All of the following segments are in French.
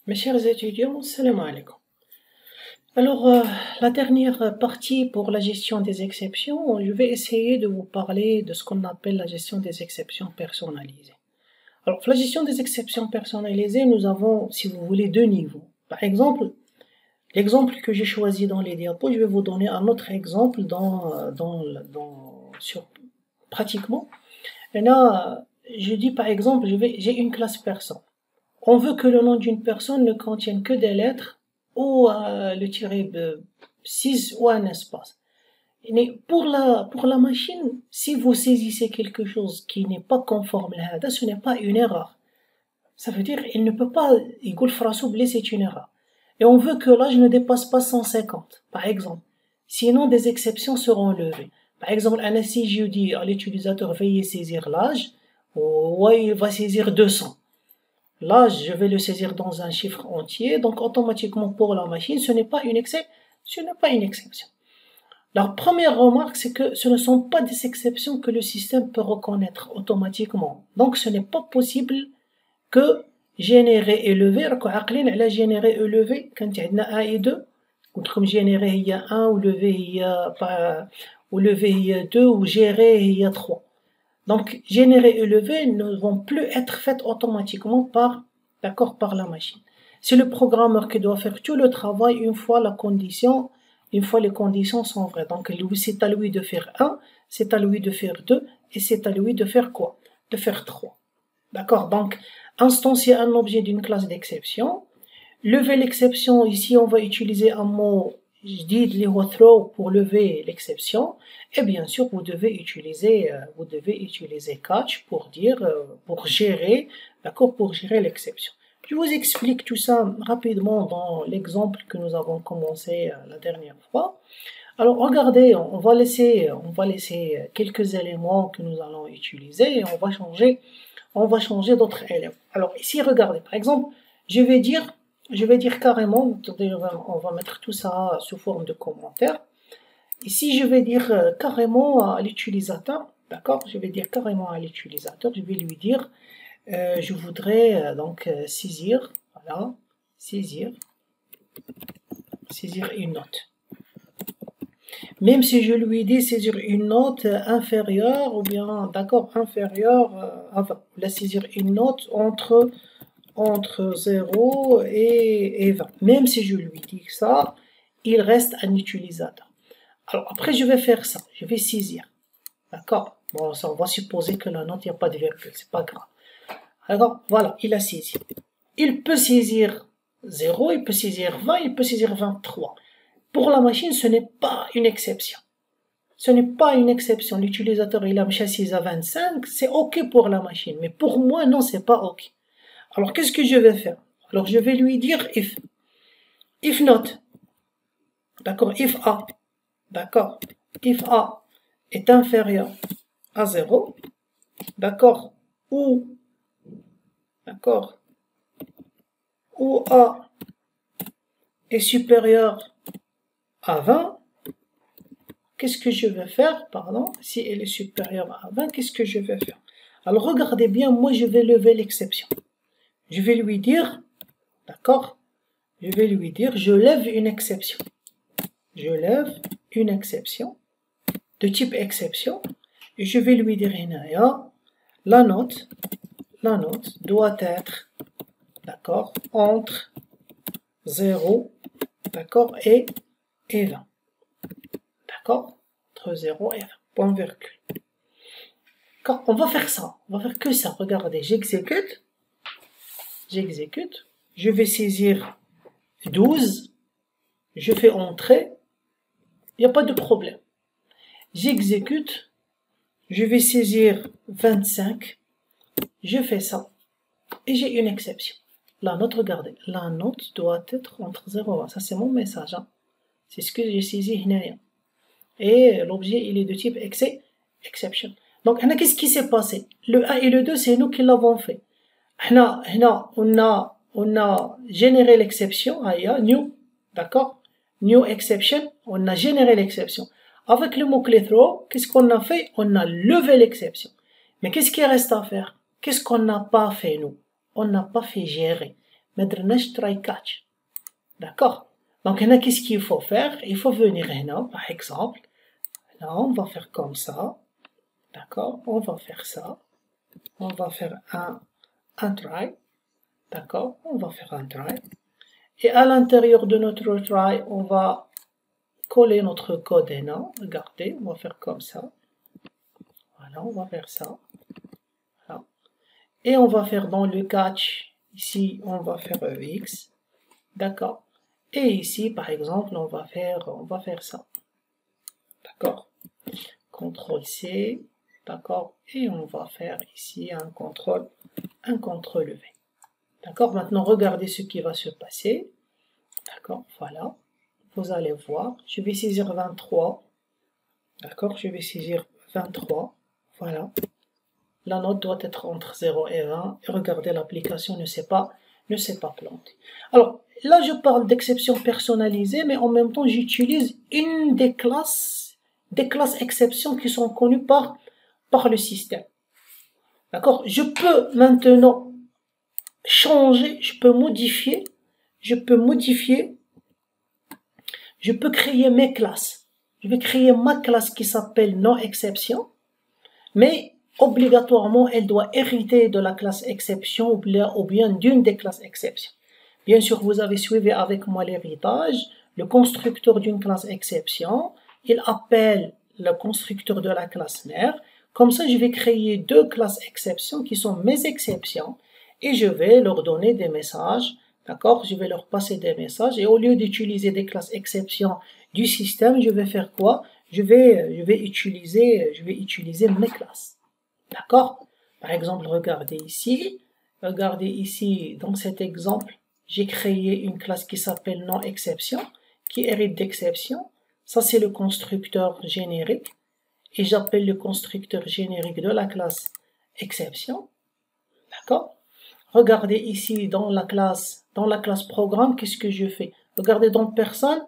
Mes chers étudiants, salam alaikum. Alors, la dernière partie pour la gestion des exceptions, je vais essayer de vous parler de ce qu'on appelle la gestion des exceptions personnalisées. Alors, pour la gestion des exceptions personnalisées, nous avons, si vous voulez, deux niveaux. Par exemple, l'exemple que j'ai choisi dans les diapos, je vais vous donner un autre exemple sur pratiquement. Et là, je dis par exemple, j'ai une classe personne. On veut que le nom d'une personne ne contienne que des lettres ou le tiré 6 ou un espace. Mais pour la machine, si vous saisissez quelque chose qui n'est pas conforme à ce n'est pas une erreur. Ça veut dire il ne peut pas, il c'est une erreur. Et on veut que l'âge ne dépasse pas 150, par exemple. Sinon, des exceptions seront levées. Par exemple, si je dis à l'utilisateur veuillez saisir l'âge, il va saisir 200. Là, je vais le saisir dans un chiffre entier, donc automatiquement pour la machine, ce n'est pas une exception. La première remarque, c'est que ce ne sont pas des exceptions que le système peut reconnaître automatiquement. Donc, ce n'est pas possible que générer et lever, générer et lever, quand il y a 1 et 2, comme générer il y a 1, ou lever il y a 2, ou gérer il y a 3. Donc, générer et lever ne vont plus être faites automatiquement par la machine. C'est le programmeur qui doit faire tout le travail une fois les conditions sont vraies. Donc, c'est à lui de faire 1, c'est à lui de faire 2, et c'est à lui de faire quoi? De faire 3. D'accord? Donc, instancier un objet d'une classe d'exception. Lever l'exception, ici on va utiliser un mot جديد throw pour lever l'exception, et bien sûr vous devez utiliser catch pour gérer, d'accord, pour gérer l'exception. Je vous explique tout ça rapidement dans l'exemple que nous avons commencé la dernière fois. Alors regardez, on va laisser quelques éléments que nous allons utiliser et on va changer d'autres éléments. Alors ici regardez, par exemple, je vais dire carrément, on va mettre tout ça sous forme de commentaire. Ici, je vais dire carrément à l'utilisateur, d'accord? Je vais dire carrément à l'utilisateur, je vais lui dire, je voudrais saisir, voilà, saisir une note. Même si je lui dis saisir une note inférieure, ou bien, d'accord, inférieure à 20. La saisir une note entre 0 et 20. Même si je lui dis ça, il reste un utilisateur. Alors après, je vais faire ça. Je vais saisir. D'accord? Bon, ça, on va supposer que la note, il n'y a pas de virgule. C'est pas grave. Alors, voilà, il a saisi. Il peut saisir 0, il peut saisir 20, il peut saisir 23. Pour la machine, ce n'est pas une exception. Ce n'est pas une exception. L'utilisateur, il a saisi à 25, c'est OK pour la machine. Mais pour moi, non, c'est pas OK. Alors, qu'est-ce que je vais faire? Alors, je vais lui dire if. If not. D'accord? If A. D'accord? If A est inférieur à 0. D'accord? Ou A est supérieur à 20. Qu'est-ce que je vais faire? Pardon. Si elle est supérieure à 20, qu'est-ce que je vais faire? Alors, regardez bien, moi, je vais lever l'exception. Je vais lui dire, d'accord? Je vais lui dire, je lève une exception. Je lève une exception de type exception et je vais lui dire, la note doit être, d'accord, entre 0, d'accord, et 20. D'accord? Entre 0 et 20. Point virgule. Quand on va faire ça, on va faire que ça. Regardez, j'exécute, je vais saisir 12, je fais entrer, il n'y a pas de problème. J'exécute, je vais saisir 25, je fais ça, et j'ai une exception. La note, regardez, la note doit être entre 0 et 1. Ça, c'est mon message. Hein. C'est ce que j'ai saisi ici. Et l'objet, il est de type exception. Donc, qu'est-ce qui s'est passé? Le 1 et le 2, c'est nous qui l'avons fait. On a généré l'exception, new, d'accord? New exception, on a généré l'exception. Avec le mot-clé throw, qu'est-ce qu'on a fait? On a levé l'exception. Mais qu'est-ce qui reste à faire? Qu'est-ce qu'on n'a pas fait, nous? On n'a pas fait gérer. ما درناش try catch. D'accord? Donc هنا qu'est-ce qu'il faut faire? Il faut venir هنا par exemple. Là on va faire comme ça. D'accord? On va faire ça. On va faire un try. D'accord? On va faire un try. Et à l'intérieur de notre try, on va coller notre code là. Regardez, on va faire comme ça. Voilà, on va faire ça. Voilà. Et on va faire dans le catch, ici, on va faire EX. D'accord? Et ici, par exemple, on va faire ça. D'accord? CTRL C. D'accord? Et on va faire ici un CTRL V. D'accord? Maintenant, regardez ce qui va se passer. D'accord? Voilà. Vous allez voir. Je vais saisir 23. D'accord? Je vais saisir 23. Voilà. La note doit être entre 0 et 20. Et regardez, l'application ne s'est pas plantée. Alors, là, je parle d'exception personnalisée, mais en même temps, j'utilise une des classes exceptions qui sont connues par le système. D'accord? Je peux maintenant changer, je peux créer mes classes. Je vais créer ma classe qui s'appelle non-exception, mais obligatoirement, elle doit hériter de la classe exception ou bien d'une des classes exception. Bien sûr, vous avez suivi avec moi l'héritage. Le constructeur d'une classe exception, il appelle le constructeur de la classe mère. Comme ça, je vais créer deux classes exceptions qui sont mes exceptions et je vais leur donner des messages. D'accord? Je vais leur passer des messages et au lieu d'utiliser des classes exceptions du système, je vais faire quoi? Je vais utiliser mes classes. D'accord? Par exemple, regardez ici, dans cet exemple, j'ai créé une classe qui s'appelle non-exception, qui hérite d'exception. Ça, c'est le constructeur générique. Et j'appelle le constructeur générique de la classe exception. D'accord? Regardez ici, dans la classe programme, qu'est-ce que je fais? Regardez dans personne,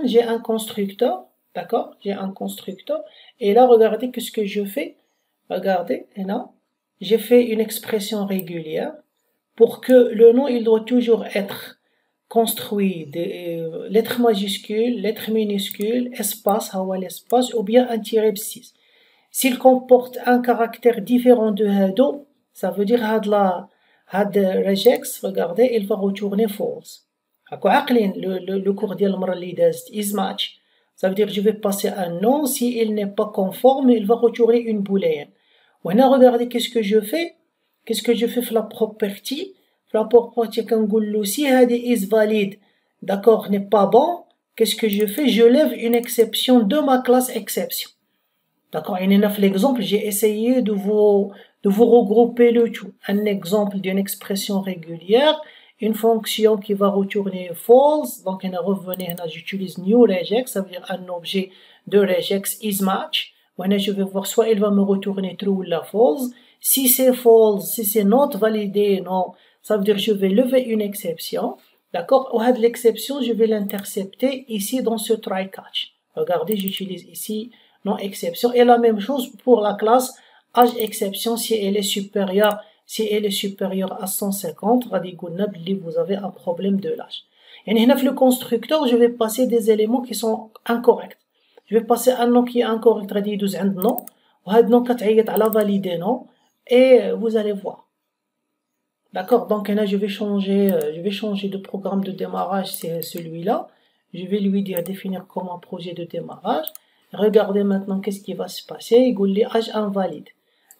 j'ai un constructeur. D'accord? J'ai un constructeur. Et là, regardez qu'est-ce que je fais? Regardez, et là, j'ai fait une expression régulière pour que le nom, il doit toujours être construit des lettres majuscules, lettres minuscules, espace, l'espace, ou bien un tiret 6. S'il comporte un caractère différent de hado, ça veut dire had regex, regardez, il va retourner false. Le cours ديال المرة اللي دازت is match. Ça veut dire je vais passer un nom, si il n'est pas conforme, il va retourner une booléenne. وهنا regardez qu'est-ce que je fais في la property. La property كنقول له si هذه is valide, d'accord, n'est pas bon, qu'est-ce que je fais? Je lève une exception de ma classe exception. D'accord, et dans l'exemple, j'ai essayé de vous regrouper le tout. Un exemple d'une expression régulière, une fonction qui va retourner false, donc on a revenu, j'utilise new regex, ça veut dire un objet de regex is match. Je vais voir soit il va me retourner true ou la false. Si c'est false, si c'est not validé, non, ça veut dire je vais lever une exception. D'accord? Ou l'exception, je vais l'intercepter ici dans ce try catch. Regardez, j'utilise ici non exception. Et la même chose pour la classe âge exception si elle est supérieure à 150, vous avez un problème de l'âge. Et le constructeur, je vais passer des éléments qui sont incorrects. Je vais passer un nom qui est incorrect, غادي يدوز عند nom, وهذا nom كتعيط على valider non, et vous allez voir. D'accord, donc là je vais changer de programme de démarrage, c'est celui-là. Je vais lui dire définir comme un projet de démarrage. Regardez maintenant qu'est-ce qui va se passer. Il dit âge invalide.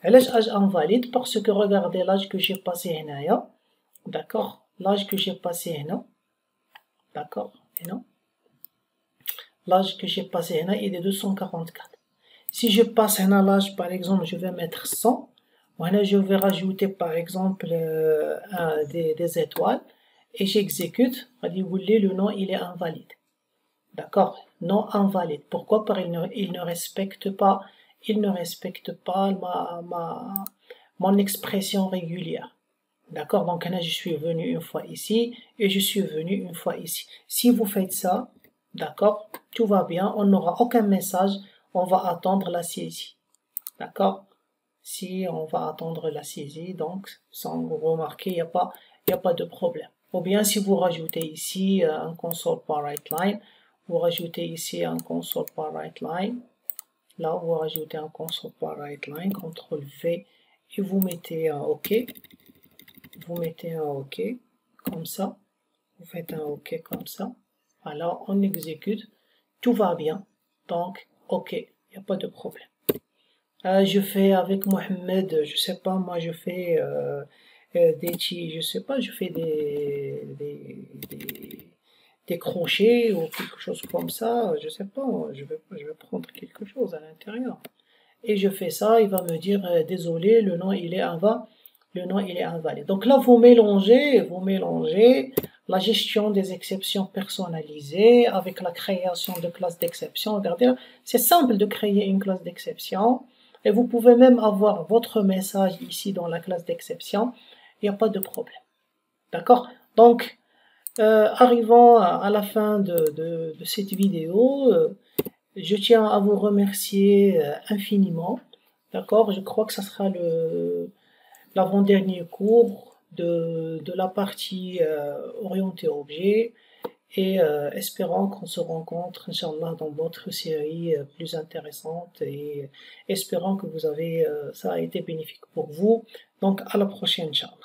Âge invalide parce que regardez l'âge que j'ai passé هنايا. D'accord, l'âge que j'ai passé هنا. D'accord, et non. L'âge que j'ai passé هنا il est de 244. Si je passe هنا l'âge par exemple, je vais mettre 100. Voilà, je vais rajouter par exemple des étoiles et j'exécute. Le nom il est invalide. D'accord, non invalide. Pourquoi? Parce qu'il ne respecte pas mon expression régulière. D'accord, donc là je suis venu une fois ici et je suis venu une fois ici. Si vous faites ça, d'accord, tout va bien, on n'aura aucun message, on va attendre la saisie. D'accord? Si on va attendre la saisie, donc sans remarquer, il n'y il n'y a pas de problème. Ou bien si vous rajoutez ici un console par writeLine, vous rajoutez ici un console par writeLine. Là, vous rajoutez un console par writeLine, CTRL V, et vous mettez un OK. Vous mettez un OK, comme ça. Vous faites un OK comme ça. Alors, on exécute. Tout va bien. Donc, OK, il n'y a pas de problème. Je fais avec Mohamed, je sais pas, moi je fais je sais pas, je fais des crochets ou quelque chose comme ça, je sais pas, je vais prendre quelque chose à l'intérieur. Et je fais ça, il va me dire désolé, le nom il est invalide. Donc là vous mélangez la gestion des exceptions personnalisées avec la création de classes d'exception. Regardez, c'est simple de créer une classe d'exception. Et vous pouvez même avoir votre message ici dans la classe d'exception. Il n'y a pas de problème. D'accord? Donc, arrivons à la fin de cette vidéo. Je tiens à vous remercier infiniment. D'accord? Je crois que ça sera l'avant-dernier cours de la partie orientée objet. Et espérons qu'on se rencontre, Inch'Allah, dans d'autres séries plus intéressantes et espérons que ça a été bénéfique pour vous. Donc, à la prochaine, Inch'Allah.